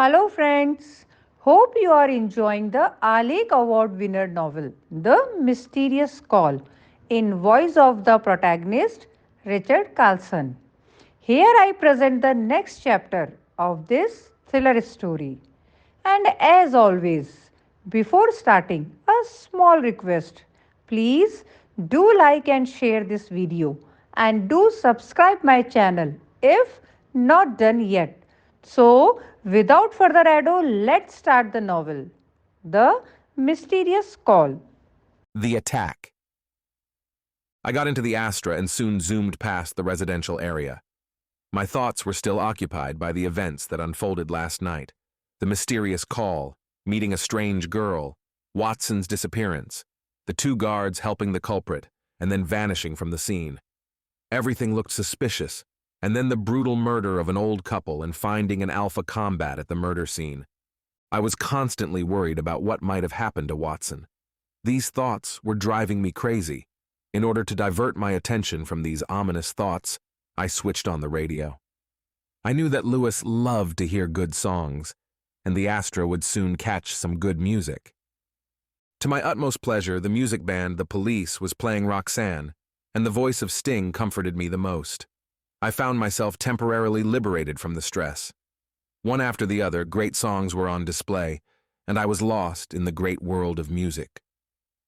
Hello, friends. Hope you are enjoying the Alec Award winner novel, The Mysterious Call, in voice of the protagonist, Richard Carlsen. Here I present the next chapter of this thriller story. And as always, before starting, a small request. Please do like and share this video and do subscribe my channel if not done yet. So, without further ado, let's start the novel. The Mysterious Call. The attack. I got into the Astra and soon zoomed past the residential area. My thoughts were still occupied by the events that unfolded last night. The mysterious call, meeting a strange girl, Watson's disappearance, the two guards helping the culprit, and then vanishing from the scene. Everything looked suspicious, and then the brutal murder of an old couple and finding an alpha combat at the murder scene. I was constantly worried about what might have happened to Watson. These thoughts were driving me crazy. In order to divert my attention from these ominous thoughts, I switched on the radio. I knew that Lewis loved to hear good songs, and the Astra would soon catch some good music. To my utmost pleasure, the music band The Police was playing Roxanne, and the voice of Sting comforted me the most. I found myself temporarily liberated from the stress. One after the other, great songs were on display, and I was lost in the great world of music.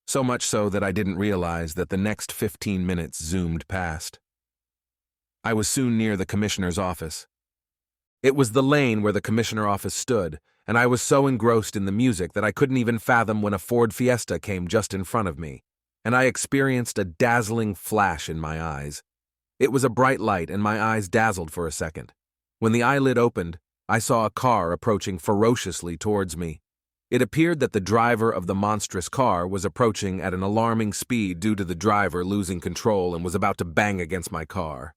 So much so that I didn't realize that the next 15 minutes zoomed past. I was soon near the commissioner's office. It was the lane where the commissioner office stood, and I was so engrossed in the music that I couldn't even fathom when a Ford Fiesta came just in front of me, and I experienced a dazzling flash in my eyes. It was a bright light, and my eyes dazzled for a second. When the eyelid opened, I saw a car approaching ferociously towards me. It appeared that the driver of the monstrous car was approaching at an alarming speed due to the driver losing control and was about to bang against my car.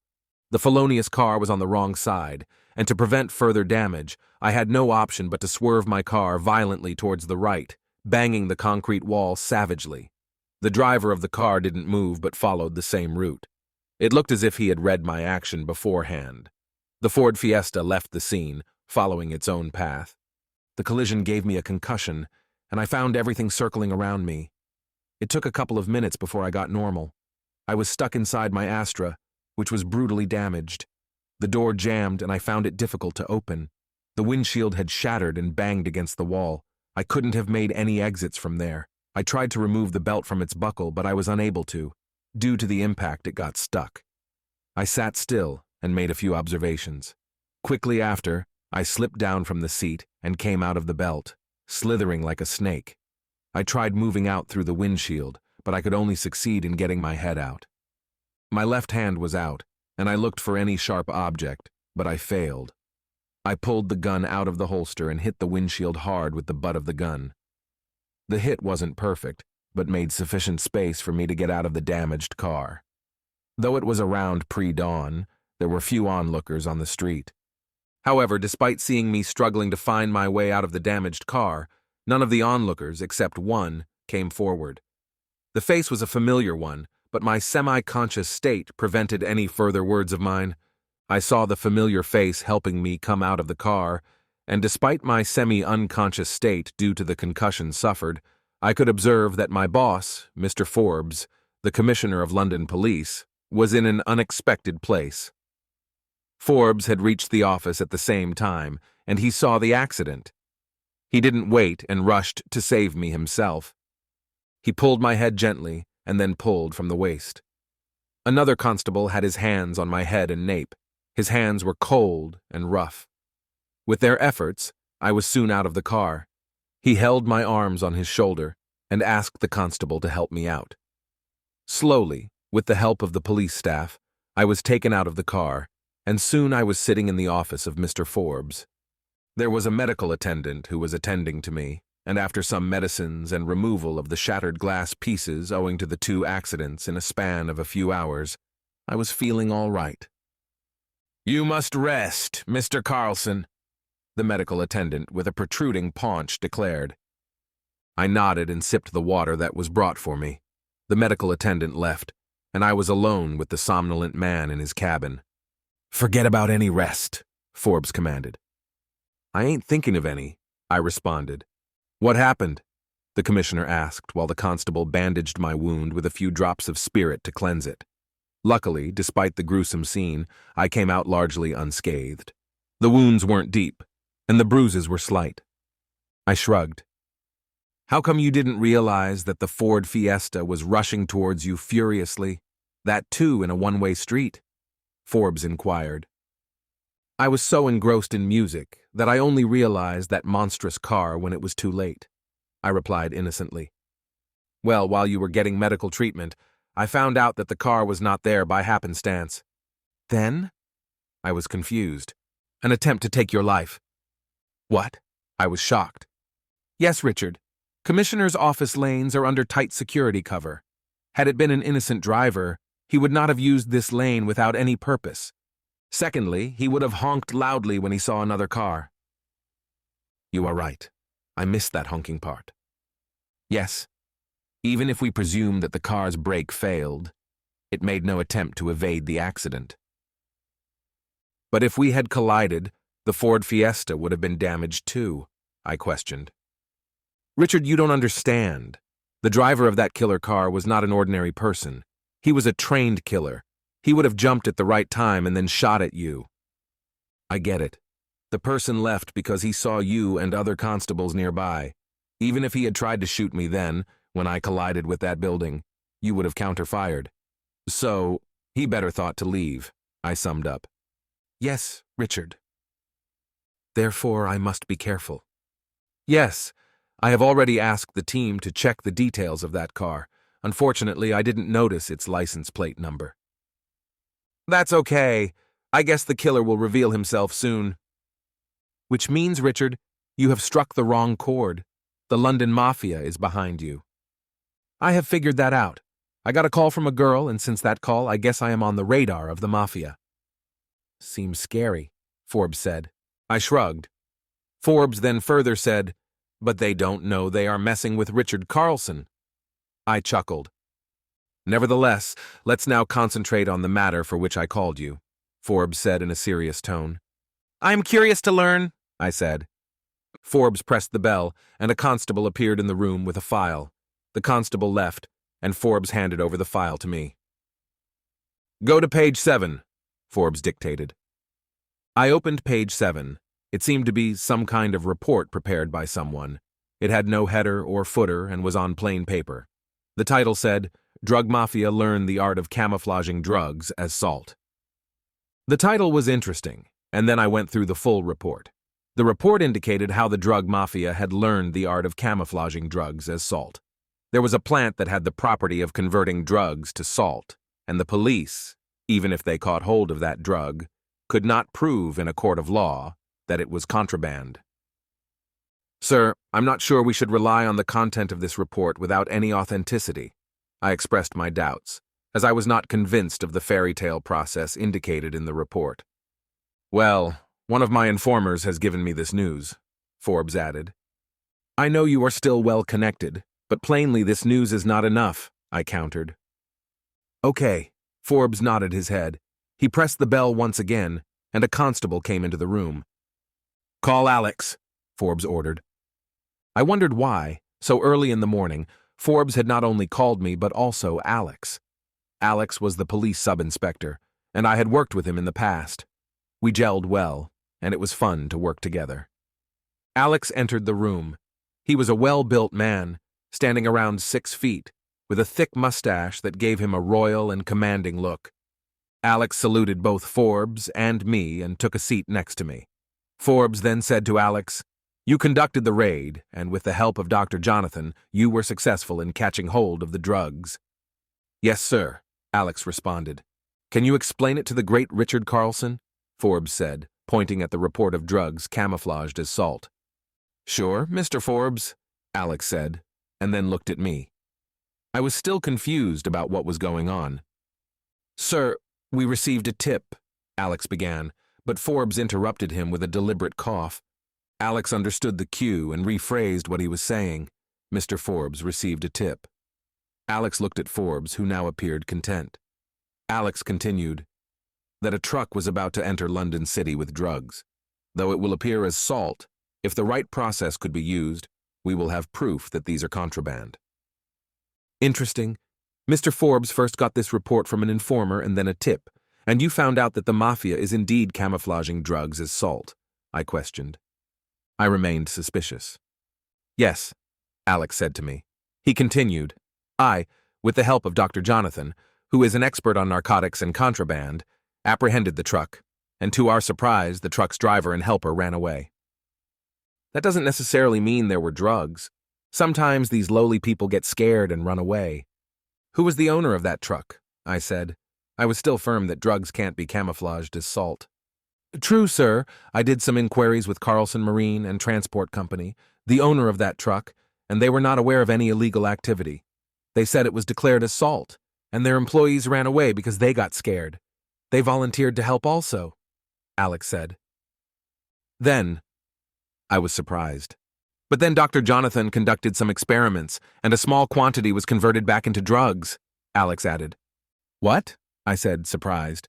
The felonious car was on the wrong side, and to prevent further damage, I had no option but to swerve my car violently towards the right, banging the concrete wall savagely. The driver of the car didn't move but followed the same route. It looked as if he had read my action beforehand. The Ford Fiesta left the scene, following its own path. The collision gave me a concussion, and I found everything circling around me. It took a couple of minutes before I got normal. I was stuck inside my Astra, which was brutally damaged. The door jammed, and I found it difficult to open. The windshield had shattered and banged against the wall. I couldn't have made any exits from there. I tried to remove the belt from its buckle, but I was unable to. Due to the impact, it got stuck. I sat still and made a few observations. Quickly after, I slipped down from the seat and came out of the belt, slithering like a snake. I tried moving out through the windshield, but I could only succeed in getting my head out. My left hand was out, and I looked for any sharp object, but I failed. I pulled the gun out of the holster and hit the windshield hard with the butt of the gun. The hit wasn't perfect, but made sufficient space for me to get out of the damaged car. Though it was around pre-dawn, there were few onlookers on the street. However, despite seeing me struggling to find my way out of the damaged car, none of the onlookers, except one, came forward. The face was a familiar one, but my semi-conscious state prevented any further words of mine. I saw the familiar face helping me come out of the car, and despite my semi-unconscious state due to the concussion suffered, I could observe that my boss, Mr. Forbes, the Commissioner of London Police, was in an unexpected place. Forbes had reached the office at the same time, and he saw the accident. He didn't wait and rushed to save me himself. He pulled my head gently and then pulled from the waist. Another constable had his hands on my head and nape. His hands were cold and rough. With their efforts, I was soon out of the car. He held my arms on his shoulder and asked the constable to help me out. Slowly, with the help of the police staff, I was taken out of the car, and soon I was sitting in the office of Mr. Forbes. There was a medical attendant who was attending to me, and after some medicines and removal of the shattered glass pieces owing to the two accidents in a span of a few hours, I was feeling all right. "You must rest, Mr. Carlsen," the medical attendant with a protruding paunch declared. I nodded and sipped the water that was brought for me. The medical attendant left, and I was alone with the somnolent man in his cabin. "Forget about any rest," Forbes commanded. I ain't thinking of any, I responded. What happened? The commissioner asked while the constable bandaged my wound with a few drops of spirit to cleanse it. Luckily, despite the gruesome scene, I came out largely unscathed. The wounds weren't deep, and the bruises were slight. I shrugged. How come you didn't realize that the Ford Fiesta was rushing towards you furiously? That too in a one-way street? Forbes inquired. I was so engrossed in music that I only realized that monstrous car when it was too late, I replied innocently. Well, while you were getting medical treatment, I found out that the car was not there by happenstance. Then? I was confused. An attempt to take your life. What? I was shocked. Yes, Richard. Commissioner's office lanes are under tight security cover. Had it been an innocent driver, he would not have used this lane without any purpose. Secondly, he would have honked loudly when he saw another car. You are right. I missed that honking part. Yes. Even if we presume that the car's brake failed, it made no attempt to evade the accident. But if we had collided, the Ford Fiesta would have been damaged too, I questioned. Richard, you don't understand. The driver of that killer car was not an ordinary person. He was a trained killer. He would have jumped at the right time and then shot at you. I get it. The person left because he saw you and other constables nearby. Even if he had tried to shoot me then, when I collided with that building, you would have counter-fired. So, he better thought to leave, I summed up. Yes, Richard. Therefore, I must be careful. Yes, I have already asked the team to check the details of that car. Unfortunately, I didn't notice its license plate number. That's okay. I guess the killer will reveal himself soon. Which means, Richard, you have struck the wrong chord. The London Mafia is behind you. I have figured that out. I got a call from a girl, and since that call, I guess I am on the radar of the Mafia. Seems scary, Forbes said. I shrugged. Forbes then further said, but they don't know they are messing with Richard Carlsen. I chuckled. Nevertheless, let's now concentrate on the matter for which I called you, Forbes said in a serious tone. I am curious to learn, I said. Forbes pressed the bell, and a constable appeared in the room with a file. The constable left, and Forbes handed over the file to me. Go to page 7, Forbes dictated. I opened page 7. It seemed to be some kind of report prepared by someone. It had no header or footer and was on plain paper. The title said, Drug Mafia Learn the Art of Camouflaging Drugs as Salt. The title was interesting, and then I went through the full report. The report indicated how the drug mafia had learned the art of camouflaging drugs as salt. There was a plant that had the property of converting drugs to salt, and the police, even if they caught hold of that drug, could not prove in a court of law that it was contraband. Sir, I'm not sure we should rely on the content of this report without any authenticity. I expressed my doubts, as I was not convinced of the fairy tale process indicated in the report. Well, one of my informers has given me this news, Forbes added. I know you are still well connected, but plainly this news is not enough, I countered. Okay, Forbes nodded his head. He pressed the bell once again, and a constable came into the room. Call Alex, Forbes ordered. I wondered why, so early in the morning, Forbes had not only called me but also Alex. Alex was the police sub-inspector, and I had worked with him in the past. We gelled well, and it was fun to work together. Alex entered the room. He was a well-built man, standing around 6 feet, with a thick mustache that gave him a royal and commanding look. Alex saluted both Forbes and me and took a seat next to me. Forbes then said to Alex, You conducted the raid, and with the help of Dr. Jonathan, you were successful in catching hold of the drugs. Yes, sir, Alex responded. Can you explain it to the great Richard Carlsen? Forbes said, pointing at the report of drugs camouflaged as salt. Sure, Mr. Forbes, Alex said, and then looked at me. I was still confused about what was going on. Sir, we received a tip, Alex began, but Forbes interrupted him with a deliberate cough. Alex understood the cue and rephrased what he was saying. Mr. Forbes received a tip. Alex looked at Forbes, who now appeared content. Alex continued, that a truck was about to enter London City with drugs. Though it will appear as salt, If the right process could be used, we will have proof that these are contraband. Interesting. Mr. Forbes first got this report from an informer and then a tip, and you found out that the mafia is indeed camouflaging drugs as salt, I questioned. I remained suspicious. Yes, Alex said to me. He continued, I, with the help of Dr. Jonathan, who is an expert on narcotics and contraband, apprehended the truck, and to our surprise, the truck's driver and helper ran away. That doesn't necessarily mean there were drugs. Sometimes these lowly people get scared and run away. Who was the owner of that truck? I said. I was still firm that drugs can't be camouflaged as salt. True, sir. I did some inquiries with Carlsen Marine and Transport Company, the owner of that truck, and they were not aware of any illegal activity. They said it was declared as salt, and their employees ran away because they got scared. They volunteered to help also, Alex said. Then, I was surprised. But then Dr. Jonathan conducted some experiments, and a small quantity was converted back into drugs, Alex added. What? I said, surprised.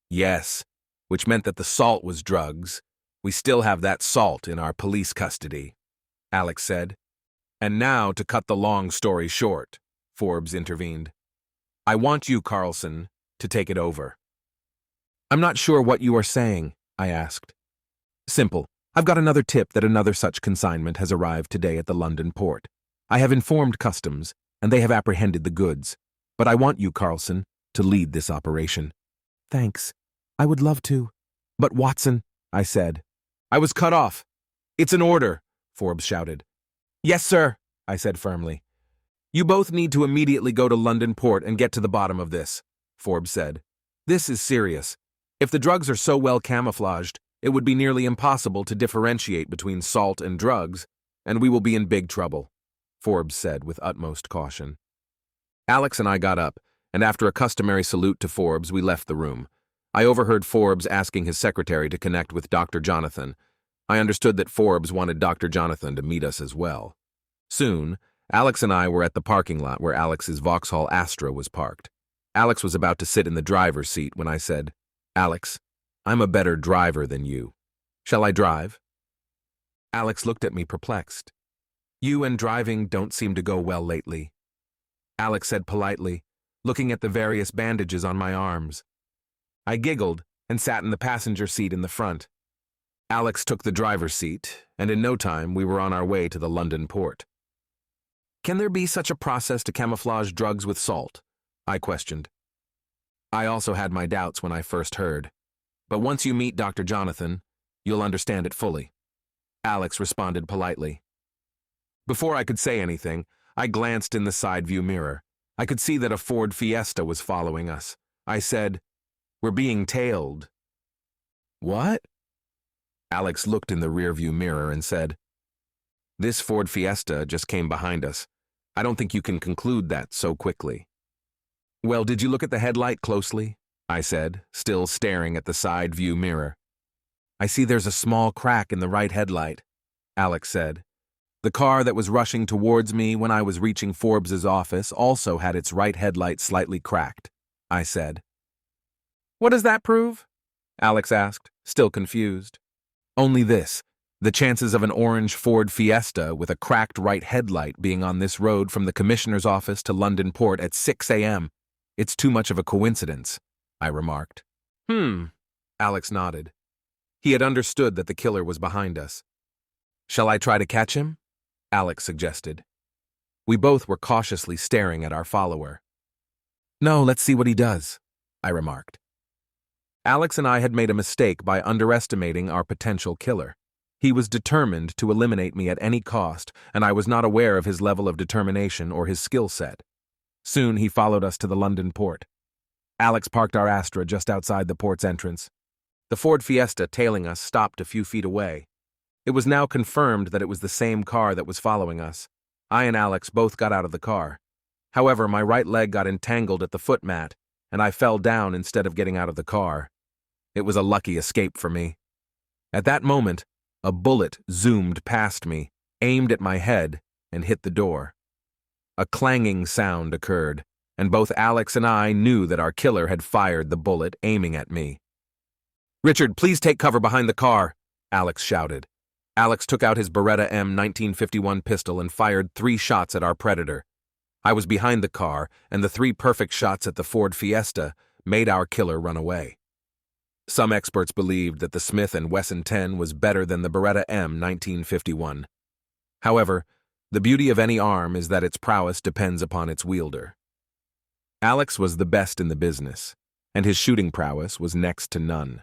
Yes, which meant that the salt was drugs. We still have that salt in our police custody, Alex said. And now to cut the long story short, Forbes intervened. I want you, Carlsen, to take it over. I'm not sure what you are saying, I asked. Simple. I've got another tip that another such consignment has arrived today at the London port. I have informed customs, and they have apprehended the goods. But I want you, Carlsen, to lead this operation. Thanks. I would love to. But Watson, I said. I was cut off. It's an order, Forbes shouted. Yes, sir, I said firmly. You both need to immediately go to London port and get to the bottom of this, Forbes said. This is serious. If the drugs are so well camouflaged, it would be nearly impossible to differentiate between salt and drugs, and we will be in big trouble, Forbes said with utmost caution. Alex and I got up, and after a customary salute to Forbes, we left the room. I overheard Forbes asking his secretary to connect with Dr. Jonathan. I understood that Forbes wanted Dr. Jonathan to meet us as well. Soon, Alex and I were at the parking lot where Alex's Vauxhall Astra was parked. Alex was about to sit in the driver's seat when I said, Alex, I'm a better driver than you. Shall I drive? Alex looked at me perplexed. You and driving don't seem to go well lately, Alex said politely, looking at the various bandages on my arms. I giggled and sat in the passenger seat in the front. Alex took the driver's seat, and in no time we were on our way to the London port. Can there be such a process to camouflage drugs with salt? I questioned. I also had my doubts when I first heard. But once you meet Dr. Jonathan, you'll understand it fully. Alex responded politely. Before I could say anything, I glanced in the side view mirror. I could see that a Ford Fiesta was following us. I said, We're being tailed. What? Alex looked in the rearview mirror and said, This Ford Fiesta just came behind us. I don't think you can conclude that so quickly. Well, did you look at the headlight closely? I said, still staring at the side view mirror. I see there's a small crack in the right headlight, Alex said. The car that was rushing towards me when I was reaching Forbes's office also had its right headlight slightly cracked, I said. What does that prove? Alex asked, still confused. Only this, the chances of an orange Ford Fiesta with a cracked right headlight being on this road from the commissioner's office to London port at 6 a.m. It's too much of a coincidence, I remarked. Alex nodded. He had understood that the killer was behind us. Shall I try to catch him? Alex suggested. We both were cautiously staring at our follower. No, let's see what he does, I remarked. Alex and I had made a mistake by underestimating our potential killer. He was determined to eliminate me at any cost, and I was not aware of his level of determination or his skill set. Soon he followed us to the London port. Alex parked our Astra just outside the port's entrance. The Ford Fiesta tailing us stopped a few feet away. It was now confirmed that it was the same car that was following us. I and Alex both got out of the car. However, my right leg got entangled at the footmat, and I fell down instead of getting out of the car. It was a lucky escape for me. At that moment, a bullet zoomed past me, aimed at my head, and hit the door. A clanging sound occurred, and both Alex and I knew that our killer had fired the bullet aiming at me. Richard, please take cover behind the car, Alex shouted. Alex took out his Beretta M 1951 pistol and fired 3 shots at our predator. I was behind the car, and the 3 perfect shots at the Ford Fiesta made our killer run away. Some experts believed that the Smith & Wesson 10 was better than the Beretta M 1951. However, the beauty of any arm is that its prowess depends upon its wielder. Alex was the best in the business, and his shooting prowess was next to none.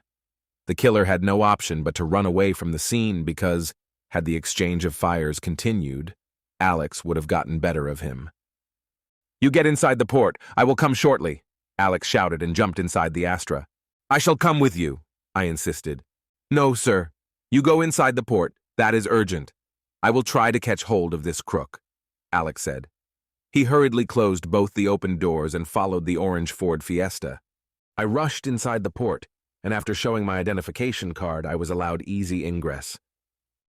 The killer had no option but to run away from the scene because, had the exchange of fires continued, Alex would have gotten better of him. "You get inside the port. I will come shortly," Alex shouted and jumped inside the Astra. "I shall come with you," I insisted. "No, sir. You go inside the port. That is urgent. I will try to catch hold of this crook," Alex said. He hurriedly closed both the open doors and followed the orange Ford Fiesta. I rushed inside the port, and after showing my identification card, I was allowed easy ingress.